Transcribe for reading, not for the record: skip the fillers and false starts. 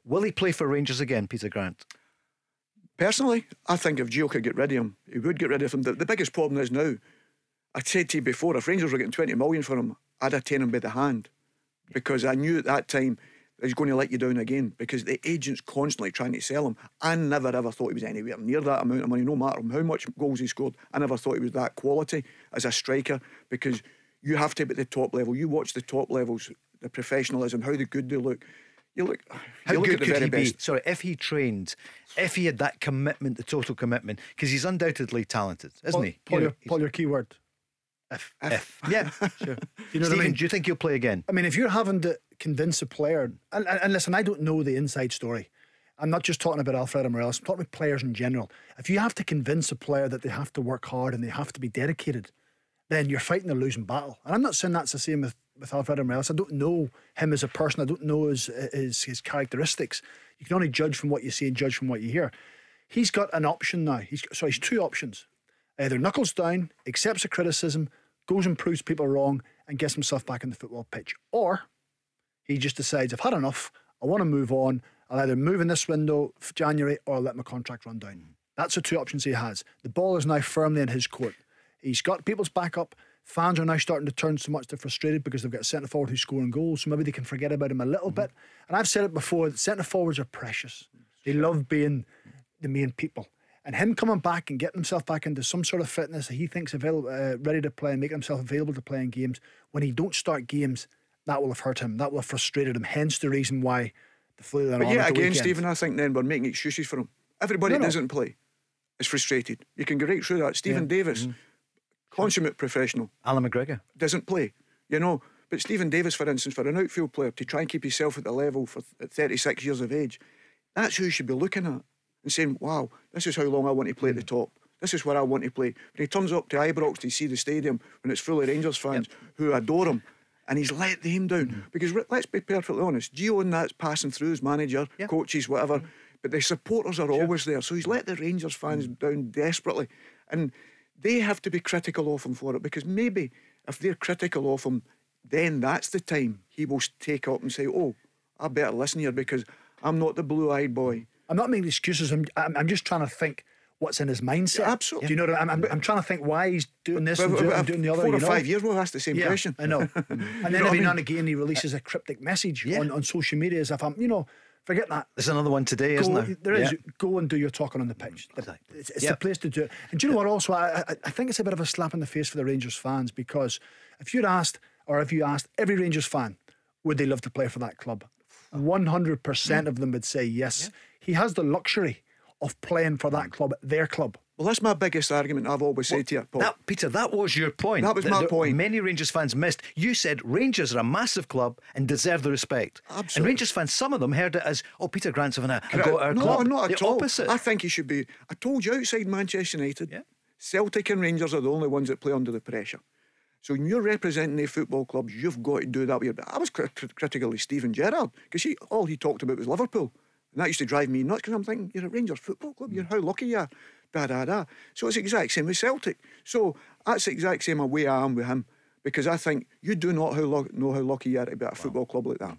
Will he play for Rangers again, Peter Grant? Personally, I think if Gio could get rid of him, he would get rid of him. The biggest problem is now, I said to you before, if Rangers were getting 20 million for him, I'd have taken him by the hand, because I knew at that time he's going to let you down again, because the agent's constantly trying to sell him. I never ever thought he was anywhere near that amount of money, no matter how much goals he scored. I never thought he was that quality as a striker, because you have to be at the top level. You watch the top levels, the professionalism, how good they look. How good could he be? Sorry, if he trained, if he had that commitment, the total commitment, because he's undoubtedly talented, isn't he? Paul, your key word. If. Yeah, sure. You know Stephen, what I mean? do you think he'll play again? I mean, if you're having to convince a player, and listen, I don't know the inside story. I'm not just talking about Alfredo Morelos, I'm talking about players in general. If you have to convince a player that they have to work hard and they have to be dedicated, then you're fighting a losing battle. And I'm not saying that's the same with Alfredo Morelos. I don't know him as a person. I don't know his characteristics. You can only judge from what you see and judge from what you hear. He's got an option now. He's two options. Either knuckles down, accepts the criticism, goes and proves people wrong, and gets himself back in the football pitch. Or he just decides, I've had enough, I want to move on. I'll either move in this window for January, or I'll let my contract run down. That's the two options he has. The ball is now firmly in his court. He's got people's backup. Fans are now starting to turn so much they're frustrated because they've got a centre forward who's scoring goals, so maybe they can forget about him a little bit. And I've said it before, centre forwards are precious. They love being the main people. And him coming back and getting himself back into some sort of fitness that he thinks ready to play and making himself available to play in games, when he don't start games, that will have hurt him, that will have frustrated him. Hence the reason why the flu. But yeah, again, Stephen, I think then we're making excuses for him. Everybody that doesn't play is frustrated. You can go right through that. Stephen Davis, consummate professional. Alan McGregor doesn't play, but Stephen Davis, for instance, for an outfield player to try and keep himself at the level at 36 years of age, that's who you should be looking at and saying, wow, this is how long I want to play at the top, this is where I want to play. When he turns up to Ibrox to see the stadium when it's full of Rangers fans who adore him, and he's let them down, because let's be perfectly honest, Gio and that's passing through as manager, coaches, whatever, but the supporters are always there, so he's let the Rangers fans down desperately, and they have to be critical of him for it, because maybe if they're critical of him, then that's the time he will take up and say, oh, I better listen here, because I'm not the blue-eyed boy. I'm not making excuses. I'm just trying to think what's in his mindset. Yeah, absolutely. Do you know what I'm trying to think why he's doing this and doing the other. 4 or 5 years we'll ask the same question. I know. And then every now and again he releases a cryptic message on social media as if I'm, forget that. There's another one today, isn't there? There is. Go and do your talking on the pitch. It's the place to do it. And do you know what also, I think it's a bit of a slap in the face for the Rangers fans, because if you asked every Rangers fan, would they love to play for that club? 100% of them would say yes. He has the luxury of playing for that club, their club. Well, that's my biggest argument I've always said to you, Paul. Peter, that was your point. That was my point. Many Rangers fans missed. You said Rangers are a massive club and deserve the respect. Absolutely. And Rangers fans, some of them heard it as, oh, Peter Grant's having a go at our club. No, not at the all. Opposite. I think he should be. I told you, outside Manchester United, Celtic and Rangers are the only ones that play under the pressure. So when you're representing the football clubs, you've got to do that. I was critical of Steven Gerrard, because all he talked about was Liverpool, and that used to drive me nuts, because I'm thinking, you're a Rangers football club, you're how lucky you are, So it's the exact same with Celtic. So that's the exact same way I am with him, because I think you do not know how lucky you are to be at a football club like that.